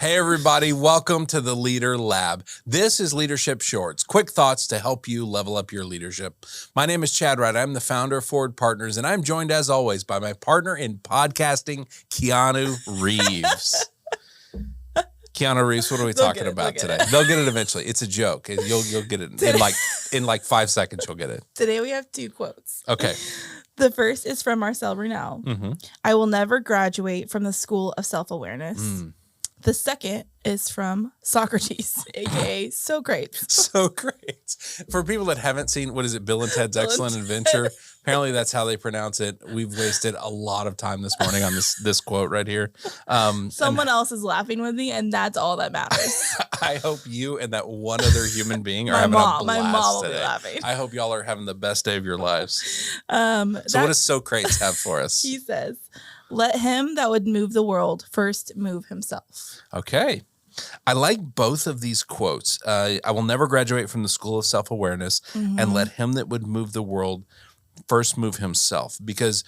Hey, everybody. Welcome to the Leader Lab. This is Leadership Shorts, quick thoughts to help you level up your leadership. My name is Chad Wright. I'm the founder of Forward Partners, and I'm joined, as always, by my partner in podcasting, Keanu Reeves. Keanu Reeves, what are we talking about today? They'll get it eventually. It's a joke. You'll get it in like 5 seconds. You'll get it. Today we have 2 quotes. Okay. The first is from Marcel Brunel. Mm-hmm. I will never graduate from the school of self-awareness. The second is from Socrates, aka Socrates. Socrates. For people that haven't seen, what is it, Bill and Ted's Excellent Adventure? Apparently that's how they pronounce it. We've wasted a lot of time this morning on this quote right here. Someone else is laughing with me, and that's all that matters. I hope you and that one other human being are having a blast my mom will today. be laughing. I hope y'all are having the best day of your lives. So what does Socrates have for us? He says, let him that would move the world first move himself. Okay. I like both of these quotes. I will never graduate from the school of self-awareness, and let him that would move the world first move himself, because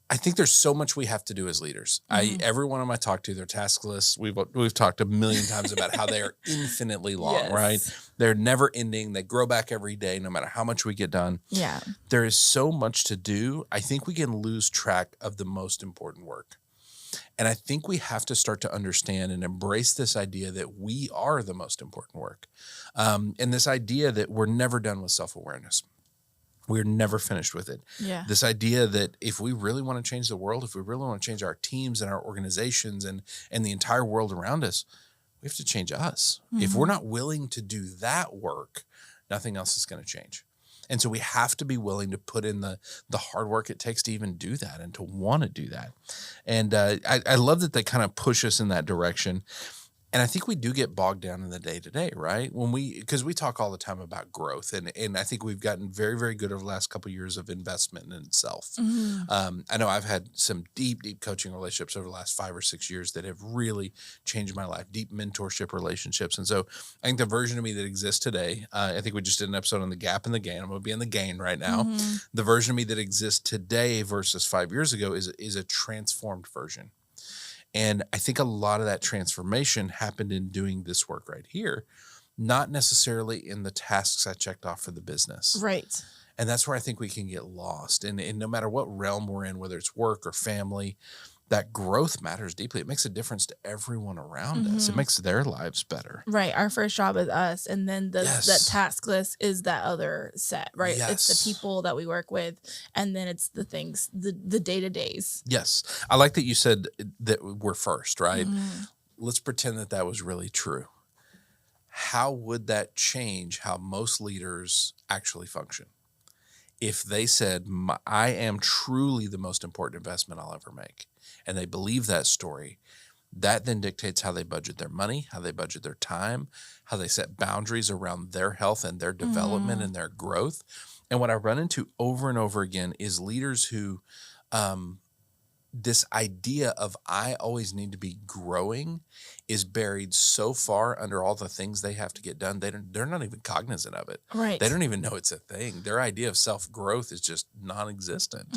I think there's so much we have to do as leaders. Everyone I talk to, their task lists, we've talked a million times about how they are infinitely long, Yes. right? They're never ending. They grow back every day, no matter how much we get done. Yeah. There is so much to do. I think we can lose track of the most important work. And I think we have to start to understand and embrace this idea that we are the most important work. And this idea that we're never done with self-awareness. We're never finished with it. Yeah. This idea that if we really want to change the world, if we really want to change our teams and our organizations and the entire world around us, we have to change us. If we're not willing to do that work, nothing else is going to change. And so we have to be willing to put in the hard work it takes to even do that and to want to do that. And I love that they kind of push us in that direction. And I think we do get bogged down in the day-to-day, right? Because we talk all the time about growth, and I think we've gotten very, very good over the last couple of years of investment in itself. I know I've had some deep, deep coaching relationships over the last 5 or 6 years that have really changed my life, deep mentorship relationships. And so I think the version of me that exists today, I think we just did an episode on the gap and the gain. I'm going to be in the gain right now. The version of me that exists today versus 5 years ago is a transformed version. And I think a lot of that transformation happened in doing this work right here, not necessarily in the tasks I checked off for the business. Right. And that's where I think we can get lost. And no matter what realm we're in, whether it's work or family, that growth matters deeply. It makes a difference to everyone around us. It makes their lives better. Right. Our first job is us. And then that task list is that other set, right? Yes. It's the people that we work with. And then it's the things, the day-to-days. Yes. I like that you said that we're first, right? Let's pretend that was really true. How would that change how most leaders actually function? If they said, I am truly the most important investment I'll ever make, and they believe that story, that then dictates how they budget their money, how they budget their time, how they set boundaries around their health and their development and their growth. And what I run into over and over again is leaders who, this idea of I always need to be growing is buried so far under all the things they have to get done. They're not even cognizant of it. Right. They don't even know it's a thing. Their idea of self-growth is just non-existent.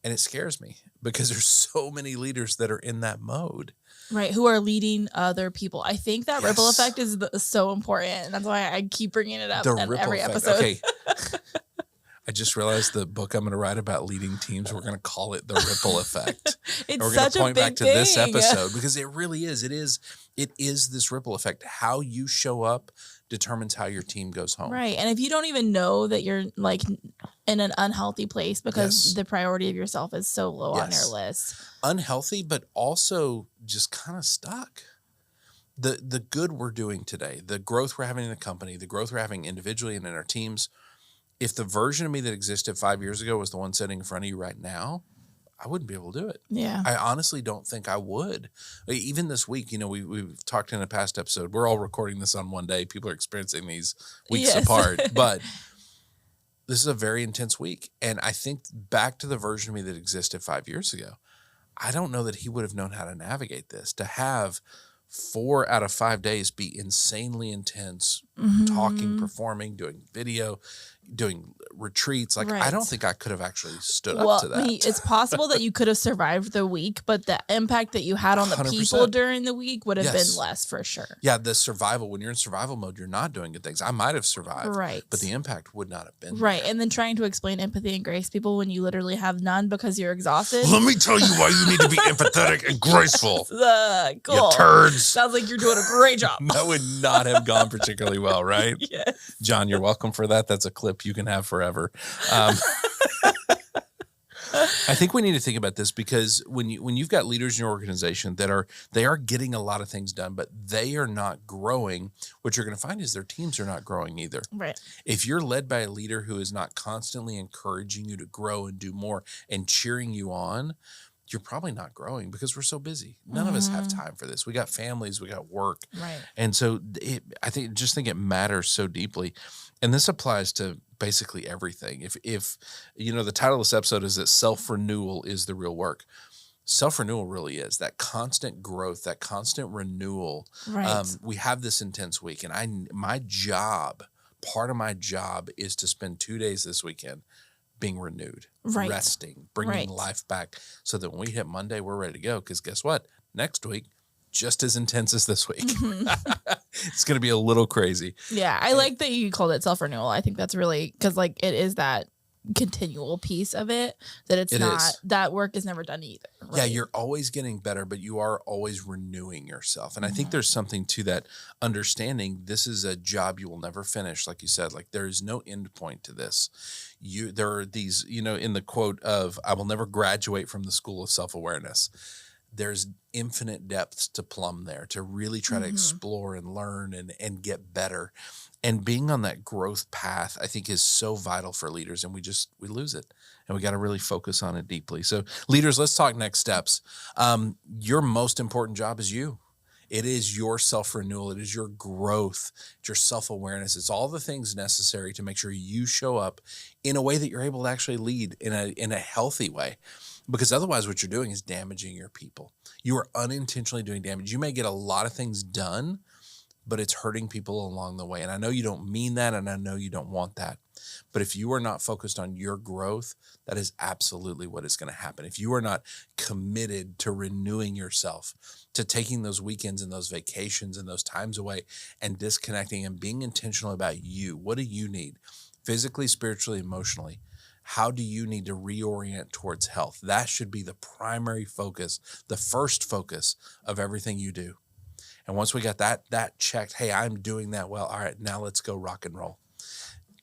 And it scares me because there's so many leaders that are in that mode. Right. Who are leading other people. I think that ripple effect is so important. And that's why I keep bringing it up in every episode. Okay. I just realized the book I'm going to write about leading teams, we're going to call it The Ripple Effect. It's we're such going to point a big back to thing. this episode because it really is. It is this ripple effect. How you show up determines how your team goes home. Right. And if you don't even know that you're like in an unhealthy place because the priority of yourself is so low on your list. Unhealthy, but also just kind of stuck. The good we're doing today, the growth we're having in the company, the growth we're having individually and in our teams, if the version of me that existed 5 years ago was the one sitting in front of you right now, I wouldn't be able to do it. Yeah. I honestly don't think I would. Even this week, we've talked in a past episode. We're all recording this on one day. People are experiencing these weeks apart. But this is a very intense week. And I think back to the version of me that existed 5 years ago, I don't know that he would have known how to navigate this. To have 4 out of 5 days be insanely intense, talking, performing, doing video, doing retreats. Like, I don't think I could have actually stood up to that. It's possible that you could have survived the week, but the impact that you had on the 100%. People during the week would have been less for sure. Yeah, the survival, when you're in survival mode, you're not doing good things. I might have survived, but the impact would not have been there. And then trying to explain empathy and grace people when you literally have none because you're exhausted. Let me tell you why you need to be empathetic and graceful. Cool. You turds. Sounds like you're doing a great job. That would not have gone particularly well, right? Yes. John, you're welcome for that. That's a clip you can have forever. I think we need to think about this because when you've got leaders in your organization that are getting a lot of things done, but they are not growing, what you're going to find is their teams are not growing either. Right. If you're led by a leader who is not constantly encouraging you to grow and do more and cheering you on, you're probably not growing because we're so busy. None of us have time for this. We got families, we got work. Right. And so I think it matters so deeply. And this applies to basically everything. If the title of this episode is that self-renewal is the real work. Self-renewal really is that constant growth, that constant renewal. Right. We have this intense week, and part of my job is to spend 2 days this weekend being renewed, resting, bringing life back so that when we hit Monday, we're ready to go. Because guess what? Next week, just as intense as this week. It's going to be a little crazy. Yeah, I like that you called it self-renewal. I think that's really, because like it is that continual piece of it, that it's not, that work is never done either. Right? Yeah, you're always getting better, but you are always renewing yourself. And I think there's something to that understanding. This is a job you will never finish. Like you said, like there is no end point to this. There are these, in the quote of, I will never graduate from the school of self-awareness. There's infinite depths to plumb there, to really try to explore and learn and get better. And being on that growth path, I think, is so vital for leaders, and we lose it. And we got to really focus on it deeply. So leaders, let's talk next steps. Your most important job is you. It is your self-renewal. It is your growth. It's your self-awareness. It's all the things necessary to make sure you show up in a way that you're able to actually lead in a healthy way. Because otherwise what you're doing is damaging your people. You are unintentionally doing damage. You may get a lot of things done, but it's hurting people along the way. And I know you don't mean that, and I know you don't want that. But if you are not focused on your growth, that is absolutely what is going to happen. If you are not committed to renewing yourself, to taking those weekends and those vacations and those times away and disconnecting and being intentional about you, what do you need? Physically, spiritually, emotionally. How do you need to reorient towards health? That should be the primary focus, the first focus of everything you do. And once we got that checked, hey, I'm doing that well. All right, now let's go rock and roll.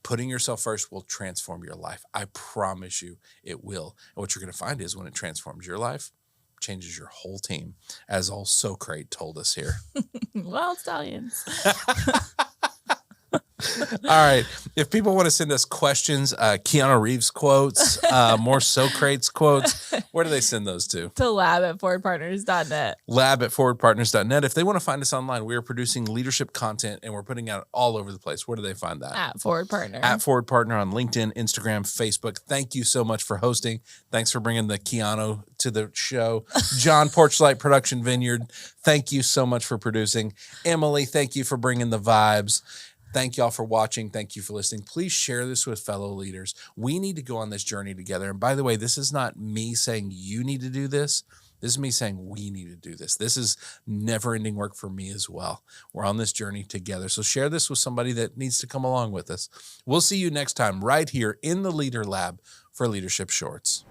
Putting yourself first will transform your life. I promise you it will. And what you're going to find is when it transforms your life, changes your whole team, as old Socrates told us here. Well, stallions. All right. If people want to send us questions, Keanu Reeves quotes, more Socrates quotes, where do they send those to? To lab@forwardpartners.net. Lab@forwardpartners.net. If they want to find us online, we are producing leadership content and we're putting out all over the place. Where do they find that? At Forward Partner. At Forward Partner on LinkedIn, Instagram, Facebook. Thank you so much for hosting. Thanks for bringing the Keanu to the show. John, Porchlight Production Vineyard, thank you so much for producing. Emily, thank you for bringing the vibes. Thank y'all for watching. Thank you for listening. Please share this with fellow leaders. We need to go on this journey together. And by the way, this is not me saying you need to do this. This is me saying we need to do this. This is never-ending work for me as well. We're on this journey together. So share this with somebody that needs to come along with us. We'll see you next time right here in the Leader Lab for Leadership Shorts.